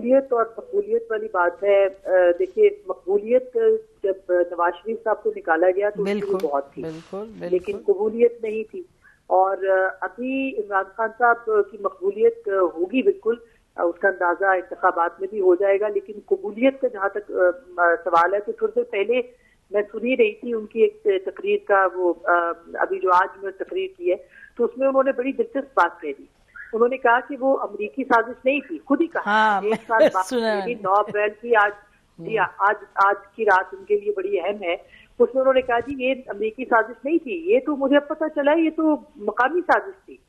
कबूलियत और मकबूलियत वाली बात है। देखिए, मकबूलियत जब नवाज शरीफ साहब को निकाला गया तो उसकी बहुत थी, लेकिन कबूलियत नहीं थी। और अभी इमरान खान साहब की मकबूलियत होगी बिल्कुल, उसका अंदाजा इंतखाबात में भी हो जाएगा। लेकिन कबूलियत का जहाँ तक सवाल है, तो थोड़ी देर पहले मैं सुन ही रही थी उनकी एक तकरीर का, वो अभी जो आज में तकरीर की है, तो उसमें उन्होंने बड़ी दिलचस्प बात कह दी। उन्होंने कहा कि वो अमरीकी साजिश नहीं थी, खुद ही कहा। हाँ, एक साल बाद 9 अप्रैल की आज की रात उनके लिए बड़ी अहम है। उसमें उन्होंने कहा जी ये अमरीकी साजिश नहीं थी, ये तो मुझे अब पता चला ये तो मकामी साजिश थी।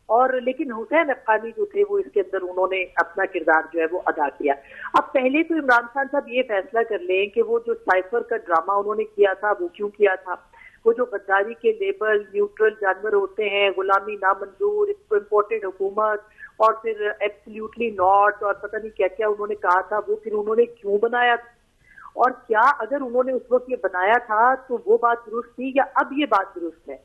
और लेकिन हुसैन अफगानी जो थे वो इसके अंदर उन्होंने अपना किरदार जो है वो अदा किया। अब पहले तो इमरान खान साहब ये फैसला कर लें कि वो जो साइफर का ड्रामा उन्होंने किया था वो क्यों किया था। वो जो गद्दारी के लेबल, न्यूट्रल जानवर होते हैं, गुलामी नामंजूर, इम्पोर्टेड हुकूमत और फिर एब्सोल्युटली नॉट और पता नहीं क्या क्या उन्होंने कहा था, वो फिर उन्होंने क्यों बनाया और क्या अगर उन्होंने उस वक्त ये बनाया था तो वो बात दुरुस्त थी या अब ये बात दुरुस्त है।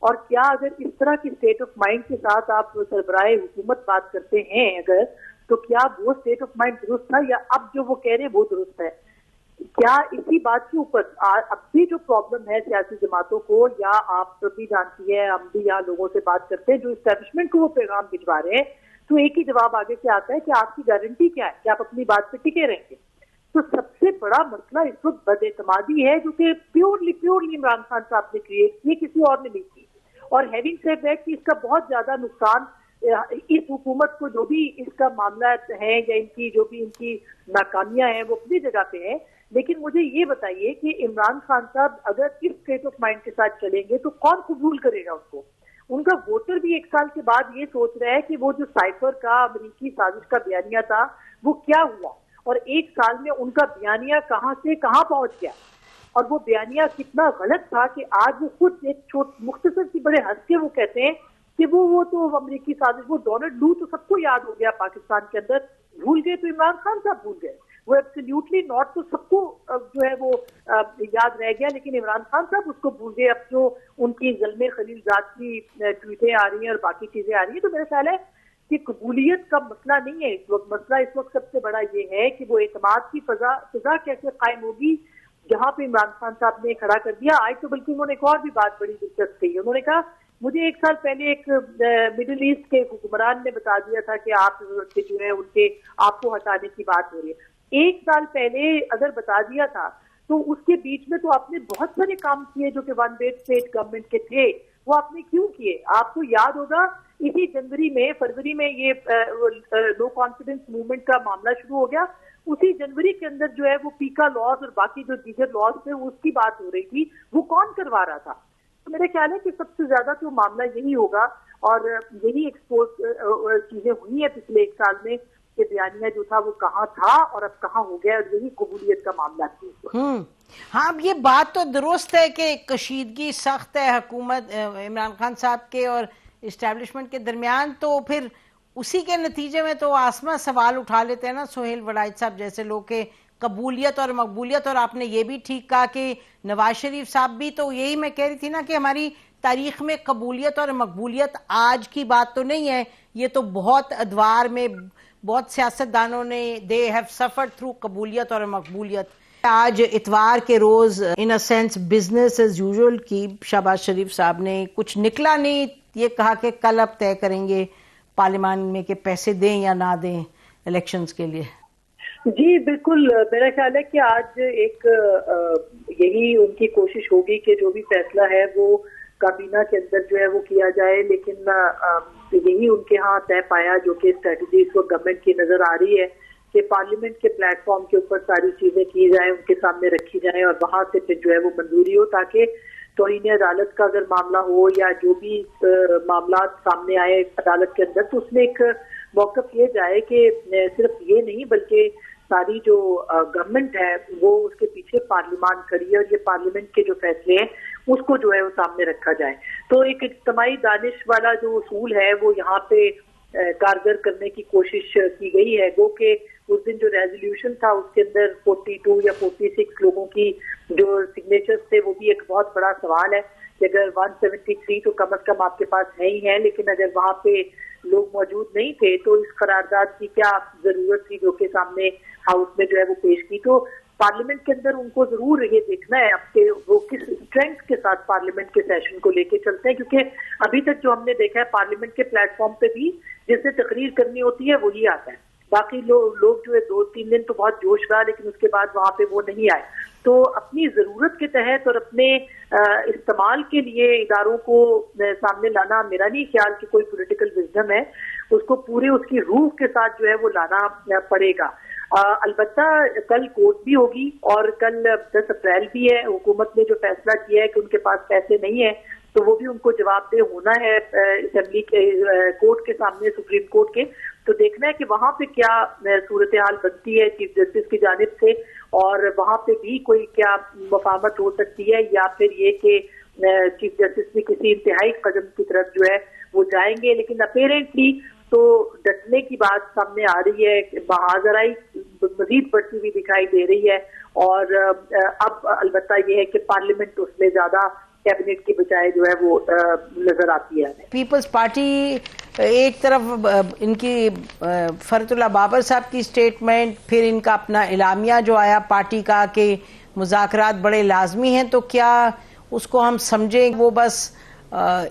और क्या अगर इस तरह की स्टेट ऑफ माइंड के साथ आप सरबराह हुकूमत बात करते हैं अगर, तो क्या वो स्टेट ऑफ माइंड दुरुस्त था या अब जो वो कह रहे हैं वो दुरुस्त है। क्या इसी बात के ऊपर अब भी जो प्रॉब्लम है सियासी जमातों को, या आप भी जानती है, हम भी यहाँ लोगों से बात करते हैं जो इस्टेब्लिशमेंट को वो पैगाम भिजवा रहे हैं, तो एक ही जवाब आगे से आता है कि आपकी गारंटी क्या है कि आप अपनी बात पे टिके रहेंगे। तो सबसे बड़ा मसला इस वक्त बदएतमादी है जो कि प्योरली इमरान खान साहब ने क्रिएट की, किसी और ने नहीं की। और हैविंग सेड दैट कि इसका बहुत ज्यादा नुकसान इस हुकूमत को, जो भी इसका मामला है या इनकी जो भी इनकी नाकामियां हैं वो अपनी जगह पे है। लेकिन मुझे ये बताइए कि इमरान खान साहब अगर इस स्टेट ऑफ माइंड के साथ चलेंगे तो कौन कबूल करेगा उसको। उनका वोटर भी एक साल के बाद ये सोच रहा है कि वो जो साइफर का अमरीकी साजिश का बयानिया था वो क्या हुआ, और एक साल में उनका बयानिया कहां से कहां पहुंच गया, और वो बयानिया कितना गलत था कि आज वो खुद एक मुख्तसर सी बड़े हंस के वो कहते हैं कि वो तो अमरीकी साजिश, वो डोनाल्ड लू तो सबको याद हो गया पाकिस्तान के अंदर, भूल गए तो इमरान खान साहब भूल गए। वो एब्सोल्युटली नॉट तो सबको जो है वो याद रह गया, लेकिन इमरान खान साहब उसको भूल गए। अब जो उनकी ज़ल्मे खलीलजाद की ट्वीटें आ रही हैं और बाकी चीजें आ रही हैं, तो मेरा ख्याल है कि कबूलियत का मसला नहीं है इस वक्त। मसला इस वक्त सबसे बड़ा ये है कि वो एतमाद की फिजा कैसे कायम होगी, जहां पे इमरान खान साहब ने खड़ा कर दिया। आज तो बल्कि उन्होंने एक और भी बात बड़ी दिलचस्प कही। उन्होंने कहा मुझे एक साल पहले एक मिडिल ईस्ट के हुक्मरान ने बता दिया था कि आप जो है उनके आपको हटाने की बात हो रही है। एक साल पहले अगर बता दिया था तो उसके बीच में तो आपने बहुत सारे काम किए जो कि वन बेड स्टेट गवर्नमेंट के थे, वो आपने क्यों किए। आपको याद होगा इसी फरवरी में ये लो कॉन्फिडेंस मूवमेंट का मामला शुरू हो गया। उसी जनवरी के अंदर जो है वो पीका लॉज और बाकी जो दीगर लॉज थे उसकी बात हो रही थी, वो कौन करवा रहा था। तो मेरे ख्याल है कि सबसे ज्यादा तो मामला यही होगा, और यही एक्सपोज चीजें हुई है पिछले एक साल में कि बयानिया जो था वो कहाँ था और अब कहाँ हो गया, और यही कबूलियत का मामला थी। हाँ, अब ये बात तो दुरुस्त है कि कशीदगी सख्त है हुकूमत इमरान खान साहब के और इस्टेब्लिशमेंट के दरमियान, तो फिर उसी के नतीजे में तो आसमा सवाल उठा लेते हैं ना सोहेल वड़ाइच साहब जैसे लोग के कबूलियत और मकबूलियत। और आपने ये भी ठीक कहा कि नवाज शरीफ साहब भी, तो यही मैं कह रही थी ना कि हमारी तारीख में कबूलियत और मकबूलियत आज की बात तो नहीं है, ये तो बहुत अदवार में बहुत सियासतदानों ने दे हैव सफर्ड थ्रू कबूलियत और मकबूलियत। आज इतवार के रोज in a sense business as usual की शहबाज शरीफ साहब ने कुछ निकला नहीं, ये कहा कि कल अब तय करेंगे पार्लियामान में के पैसे दें या ना दें इलेक्शंस के लिए। जी बिल्कुल, मेरा ख्याल है कि आज एक यही उनकी कोशिश होगी कि जो भी फैसला है वो काबीना के अंदर जो है वो किया जाए। लेकिन यही उनके यहाँ तय पाया जो कि स्ट्रेटजी इस वक्त गवर्नमेंट की नजर आ रही है कि पार्लियामेंट के प्लेटफॉर्म के ऊपर सारी चीजें की जाए, उनके सामने रखी जाए और वहां से फिर जो है वो मंजूरी हो, ताकि तौहीन अदालत का अगर मामला हो या जो भी मामला सामने आए अदालत के अंदर, तो उसमें एक मौक़िफ़ ये जाए कि सिर्फ ये नहीं बल्कि सारी जो गवर्नमेंट है वो उसके पीछे पार्लियामान खड़ी है, और ये पार्लियामेंट के जो फैसले हैं उसको जो है वो सामने रखा जाए। तो एक इज्तिमाई दानिश वाला जो उसूल है वो यहाँ पे कारगर करने की कोशिश की गई है। गो के उस दिन जो रेजोल्यूशन था उसके अंदर 42 या 46 लोगों की जो सिग्नेचर्स थे, वो भी एक बहुत बड़ा सवाल है कि अगर 173 तो कम से कम आपके पास है ही है, लेकिन अगर वहां पे लोग मौजूद नहीं थे तो इस करारदाद की क्या जरूरत थी जो कि सामने हाउस में जो है वो पेश की। तो पार्लियामेंट के अंदर उनको जरूर ये देखना है आपके वो किस स्ट्रेंथ के साथ पार्लियामेंट के सेशन को लेके चलते हैं, क्योंकि अभी तक जो हमने देखा है पार्लियामेंट के प्लेटफॉर्म पे भी जिससे तकरीर करनी होती है वही आता है, बाकी लोग जो है 2-3 दिन तो बहुत जोश रहा, लेकिन उसके बाद वहां पे वो नहीं आए। तो अपनी जरूरत के तहत और अपने इस्तेमाल के लिए इदारों को सामने लाना मेरा नहीं ख्याल कि कोई पॉलिटिकल विजडम है, उसको पूरे उसकी रूह के साथ जो है वो लाना पड़ेगा। अलबत्ता कल कोर्ट भी होगी और कल 10 अप्रैल भी है। हुकूमत ने जो फैसला किया है कि उनके पास पैसे नहीं है तो वो भी उनको जवाबदेह होना है असेंबली के कोर्ट के सामने, सुप्रीम कोर्ट के। तो देखना है कि वहां पे क्या सूरत हाल बनती है चीफ जस्टिस की जानिब से, और वहां पे भी कोई क्या मफामत हो सकती है, या फिर ये कि चीफ जस्टिस भी किसी इंतहाई कदम की तरफ जो है वो जाएंगे। लेकिन अपेरेंटली तो डटने की बात सामने आ रही है, बहादुराई मजीद बढ़ती हुई दिखाई दे रही है, और अब अलबत्ता ये है कि पार्लियामेंट उसमें ज्यादा कैबिनेट की बजाय जो है वो नजर आती है। पीपल्स पार्टी एक तरफ इनकी फरतुल्लाह बाबर साहब की स्टेटमेंट, फिर इनका अपना इलामिया जो आया पार्टी का कि मुज़ाकरात बड़े लाजमी हैं, तो क्या उसको हम समझें वो बस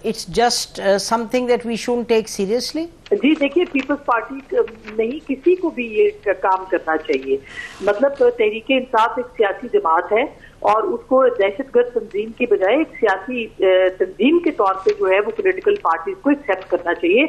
it's just something that we should take seriously? जी देखिए, पीपल्स पार्टी नहीं किसी को भी ये काम करना चाहिए। मतलब तहरीक इंसाफ एक सियासी जमात है और उसको दहशतगर्द तंजीम की बजाय एक सियासी तंजीम के तौर पे जो है वो पॉलिटिकल पार्टीज को एक्सेप्ट करना चाहिए।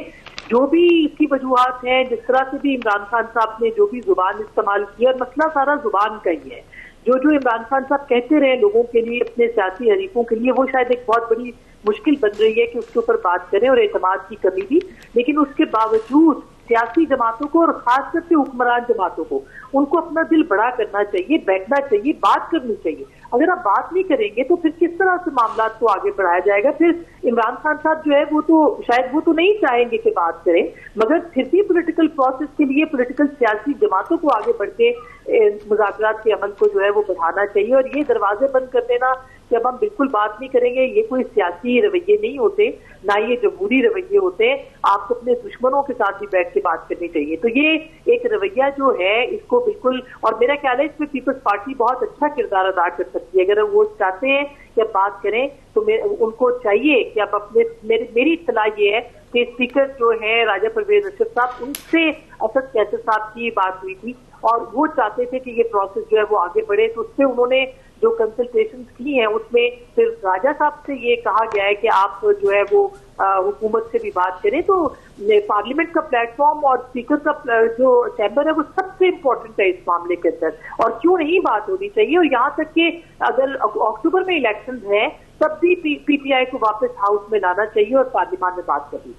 जो भी इसकी वजूहात है, जिस तरह से भी इमरान खान साहब ने जो भी जुबान इस्तेमाल की, और मसला सारा जुबान का ही है। जो इमरान खान साहब कहते रहे लोगों के लिए, अपने सियासी हरीफों के लिए, वो शायद एक बहुत बड़ी मुश्किल बन रही है कि उसके ऊपर बात करें, और एतमाद की कमी भी। लेकिन उसके बावजूद सियासी जमातों को और खासकर से हुक्मरान जमातों को उनको अपना दिल बड़ा करना चाहिए, बैठना चाहिए, बात करनी चाहिए। अगर आप बात नहीं करेंगे तो फिर किस तरह से मामला को आगे बढ़ाया जाएगा? फिर इमरान खान साहब जो है वो तो शायद वो तो नहीं चाहेंगे कि बात करें, मगर फिर भी पॉलिटिकल प्रोसेस के लिए पॉलिटिकल सियासी जमातों को आगे बढ़ के मुज़ाकरात के अमल को जो है वो बढ़ाना चाहिए। और ये दरवाजे बंद कर देना कि अब हम बिल्कुल बात नहीं करेंगे, ये कोई सियासी रवैये नहीं होते, ना ये जमहूरी रवैये होते। आपको अपने दुश्मनों के साथ भी बैठ के बात करनी चाहिए। तो ये एक रवैया जो है इसको बिल्कुल, और मेरा ख्याल है इसमें पीपल्स पार्टी बहुत अच्छा किरदार अदा कर सकती है। अगर वो चाहते हैं कि अब बात करें तो उनको चाहिए कि अब अपने मेरी इत्तला ये है कि स्पीकर जो है राजा परवेज अशरफ साहब, उनसे असद कैसर साहब की बात हुई थी और वो चाहते थे कि ये प्रोसेस जो है वो आगे बढ़े। तो उससे उन्होंने जो कंसल्टेशन की हैं उसमें फिर राजा साहब से ये कहा गया है कि आप जो है वो हुकूमत से भी बात करें। तो पार्लियामेंट का प्लेटफॉर्म और स्पीकर का जो चैम्बर है वो सबसे इम्पोर्टेंट है इस मामले के अंदर, और क्यों नहीं बात होनी चाहिए। और यहाँ तक कि अगर अक्टूबर में इलेक्शन है तब भी पीटीआई को वापस हाउस में लाना चाहिए और पार्लियामेंट में बात करनी चाहिए।